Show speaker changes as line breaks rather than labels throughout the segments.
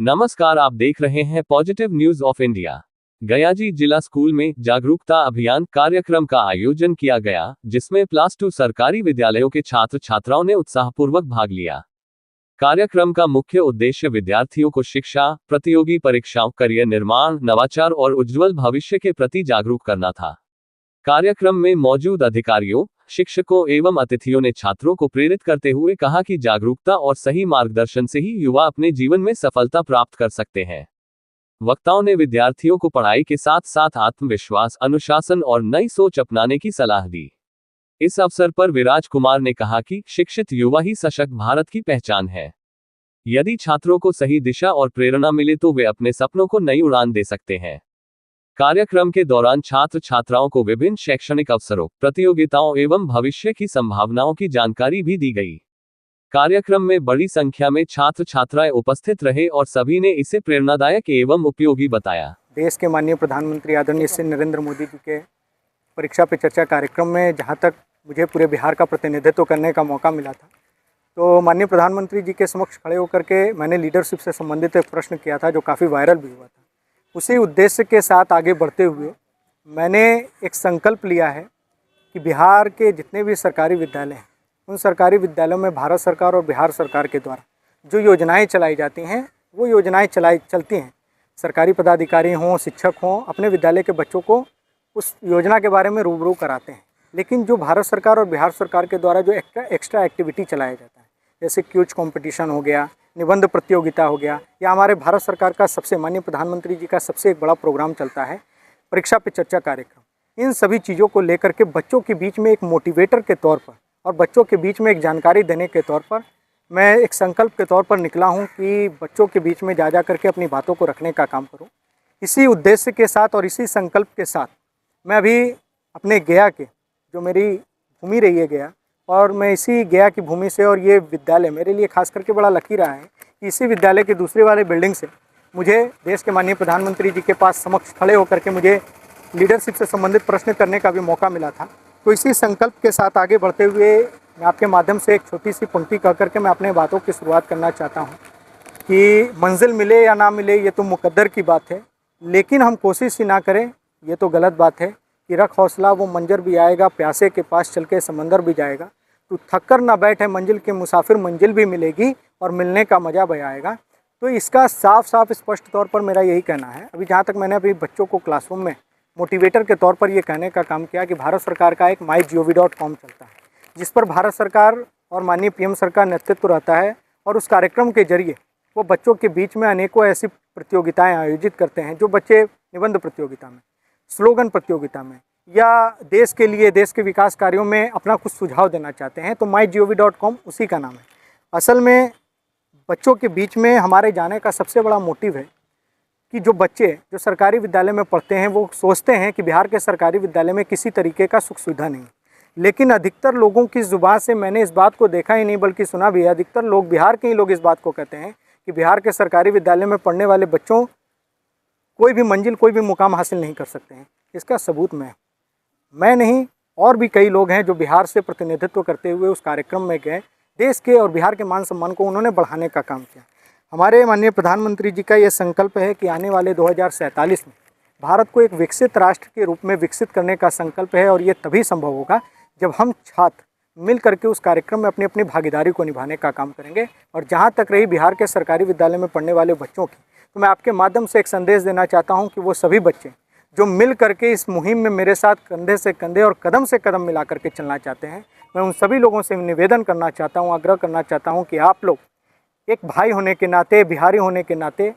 नमस्कार, आप देख रहे हैं positive news of India. Gayaji जिला स्कूल में जागरूकता अभियान कार्यक्रम का आयोजन किया गया, जिसमें +2 सरकारी विद्यालयों के छात्र छात्राओं ने उत्साहपूर्वक भाग लिया। कार्यक्रम का मुख्य उद्देश्य विद्यार्थियों को शिक्षा, प्रतियोगी परीक्षाओं, करियर निर्माण, नवाचार और उज्ज्वल भविष्य के प्रति जागरूक करना था। कार्यक्रम में मौजूद अधिकारियों, शिक्षकों एवं अतिथियों ने छात्रों को प्रेरित करते हुए कहा कि जागरूकता और सही मार्गदर्शन से ही युवा अपने जीवन में सफलता प्राप्त कर सकते हैं। वक्ताओं ने विद्यार्थियों को पढ़ाई के साथ साथ आत्मविश्वास, अनुशासन और नई सोच अपनाने की सलाह दी। इस अवसर पर विराज कुमार ने कहा कि शिक्षित युवा ही सशक्त भारत की पहचान है। यदि छात्रों को सही दिशा और प्रेरणा मिले तो वे अपने सपनों को नई उड़ान दे सकते हैं। कार्यक्रम के दौरान छात्र छात्राओं को विभिन्न शैक्षणिक अवसरों, प्रतियोगिताओं एवं भविष्य की संभावनाओं की जानकारी भी दी गई। कार्यक्रम में बड़ी संख्या में छात्र छात्राएं उपस्थित रहे और सभी ने इसे प्रेरणादायक एवं उपयोगी बताया।
देश के माननीय प्रधानमंत्री आदरणीय श्री नरेंद्र मोदी जी के परीक्षा पे चर्चा कार्यक्रम में जहां तक मुझे पूरे बिहार का प्रतिनिधित्व करने का मौका मिला था, तो माननीय प्रधानमंत्री जी के समक्ष खड़े होकर के मैंने लीडरशिप से संबंधित एक प्रश्न किया था, जो काफ़ी वायरल भी हुआ था। उसी उद्देश्य के साथ आगे बढ़ते हुए मैंने एक संकल्प लिया है कि बिहार के जितने भी सरकारी विद्यालय हैं, उन सरकारी विद्यालयों में भारत सरकार और बिहार सरकार के द्वारा जो योजनाएं चलाई जाती हैं, वो योजनाएं चलती हैं। सरकारी पदाधिकारी हों, शिक्षक हों, अपने विद्यालय के बच्चों को उस योजना के बारे में रूबरू कराते हैं। लेकिन जो भारत सरकार और बिहार सरकार के द्वारा जो एक्स्ट्रा एक्टिविटी चलाया जाता है, जैसे क्विज कंपटीशन हो गया, निबंध प्रतियोगिता हो गया, या हमारे भारत सरकार का सबसे माननीय प्रधानमंत्री जी का सबसे एक बड़ा प्रोग्राम चलता है परीक्षा पे चर्चा कार्यक्रम। इन सभी चीज़ों को लेकर के बच्चों के बीच में एक मोटिवेटर के तौर पर और बच्चों के बीच में एक जानकारी देने के तौर पर मैं एक संकल्प के तौर पर निकला हूं कि बच्चों के बीच में जा करके अपनी बातों को रखने का काम करूं। इसी उद्देश्य के साथ और इसी संकल्प के साथ मैं अभी अपने गया के, जो मेरी भूमि रही है गया, और मैं इसी गया की भूमि से, और ये विद्यालय मेरे लिए खास करके बड़ा लकी रहा है कि इसी विद्यालय के दूसरे वाले बिल्डिंग से मुझे देश के माननीय प्रधानमंत्री जी के पास समक्ष खड़े होकर के मुझे लीडरशिप से संबंधित प्रश्न करने का भी मौका मिला था। तो इसी संकल्प के साथ आगे बढ़ते हुए मैं आपके माध्यम से एक छोटी सी पंक्ति कह करके मैं अपने बातों की शुरुआत करना चाहता हूँ कि मंजिल मिले या ना मिले ये तो मुकद्दर की बात है, लेकिन हम कोशिश ही ना करें ये तो गलत बात है। कि रख हौसला वो मंजर भी आएगा, प्यासे के पास चल के समंदर भी जाएगा। तो थक कर ना बैठे मंजिल के मुसाफिर, मंजिल भी मिलेगी और मिलने का मज़ा भी आएगा। तो इसका साफ साफ स्पष्ट तौर पर मेरा यही कहना है। अभी जहाँ तक मैंने अभी बच्चों को क्लासरूम में मोटिवेटर के तौर पर ये कहने का काम किया कि भारत सरकार का एक mygov.com चलता है, जिस पर भारत सरकार और माननीय पीएम सरकार नेतृत्व रहता है, और उस कार्यक्रम के जरिए वो बच्चों के बीच में अनेकों ऐसी प्रतियोगिताएं आयोजित करते हैं जो बच्चे निबंध प्रतियोगिता में, स्लोगन प्रतियोगिता में, या देश के लिए, देश के विकास कार्यों में अपना कुछ सुझाव देना चाहते हैं। तो mygov.com उसी का नाम है। असल में बच्चों के बीच में हमारे जाने का सबसे बड़ा मोटिव है कि जो बच्चे जो सरकारी विद्यालय में पढ़ते हैं वो सोचते हैं कि बिहार के सरकारी विद्यालय में किसी तरीके का सुख सुविधा नहीं, लेकिन अधिकतर लोगों की ज़ुबान से मैंने इस बात को देखा ही नहीं बल्कि सुना भी है। अधिकतर लोग, बिहार के ही लोग इस बात को कहते हैं कि बिहार के सरकारी विद्यालय में पढ़ने वाले बच्चों कोई भी मंजिल, कोई भी मुकाम हासिल नहीं कर सकते हैं। इसका सबूत मैं नहीं, और भी कई लोग हैं जो बिहार से प्रतिनिधित्व करते हुए उस कार्यक्रम में गए। देश के और बिहार के मान सम्मान को उन्होंने बढ़ाने का काम किया। हमारे माननीय प्रधानमंत्री जी का ये संकल्प है कि आने वाले 2047 में भारत को एक विकसित राष्ट्र के रूप में विकसित करने का संकल्प है, और ये तभी संभव होगा जब हम छात्र मिल करके उस कार्यक्रम में अपनी अपनी भागीदारी को निभाने का काम करेंगे। और जहाँ तक रही बिहार के सरकारी विद्यालय में पढ़ने वाले बच्चों की, तो मैं आपके माध्यम से एक संदेश देना चाहता हूँ कि वो सभी बच्चे जो मिल करके इस मुहिम में मेरे साथ कंधे से कंधे और कदम से कदम मिला करके चलना चाहते हैं, मैं उन सभी लोगों से निवेदन करना चाहता हूँ, आग्रह करना चाहता हूँ कि आप लोग एक भाई होने के नाते, बिहारी होने के नाते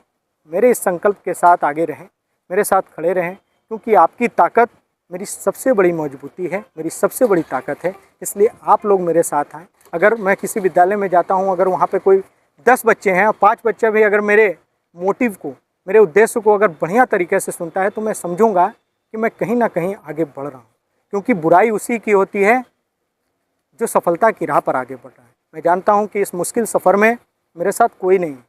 मेरे इस संकल्प के साथ आगे रहें, मेरे साथ खड़े रहें, क्योंकि आपकी ताकत मेरी सबसे बड़ी मजबूती है, मेरी सबसे बड़ी ताकत है। इसलिए आप लोग मेरे साथ आएँ। अगर मैं किसी विद्यालय में जाता हूँ, अगर वहाँ पे कोई 10 बच्चे हैं और 5 बच्चे भी अगर मेरे मोटिव को, मेरे उद्देश्य को अगर बढ़िया तरीके से सुनता है, तो मैं समझूंगा कि मैं कहीं ना कहीं आगे बढ़ रहा हूँ। क्योंकि बुराई उसी की होती है जो सफलता की राह पर आगे बढ़ रहा है। मैं जानता हूँ कि इस मुश्किल सफ़र में मेरे साथ कोई नहीं है।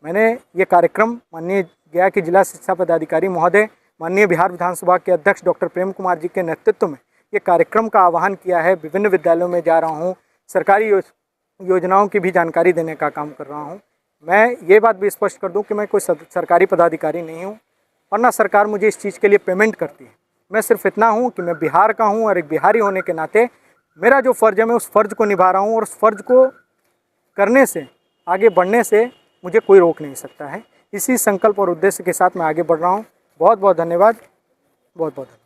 मैंने ये कार्यक्रम माननीय गया के जिला शिक्षा पदाधिकारी महोदय, माननीय बिहार विधानसभा के अध्यक्ष डॉक्टर प्रेम कुमार जी के नेतृत्व में ये कार्यक्रम का आह्वान किया है। विभिन्न विद्यालयों में जा रहा हूँ, सरकारी योजनाओं की भी जानकारी देने का काम कर रहा हूँ। मैं ये बात भी स्पष्ट कर दूं कि मैं कोई सरकारी पदाधिकारी नहीं हूं और ना सरकार मुझे इस चीज़ के लिए पेमेंट करती है। मैं सिर्फ इतना हूं कि मैं बिहार का हूं और एक बिहारी होने के नाते मेरा जो फ़र्ज़ है मैं उस फ़र्ज़ को निभा रहा हूं और उस फ़र्ज़ को करने से, आगे बढ़ने से मुझे कोई रोक नहीं सकता है। इसी संकल्प और उद्देश्य के साथ मैं आगे बढ़ रहा हूँ। बहुत बहुत धन्यवाद। बहुत बहुत धन्यवाद।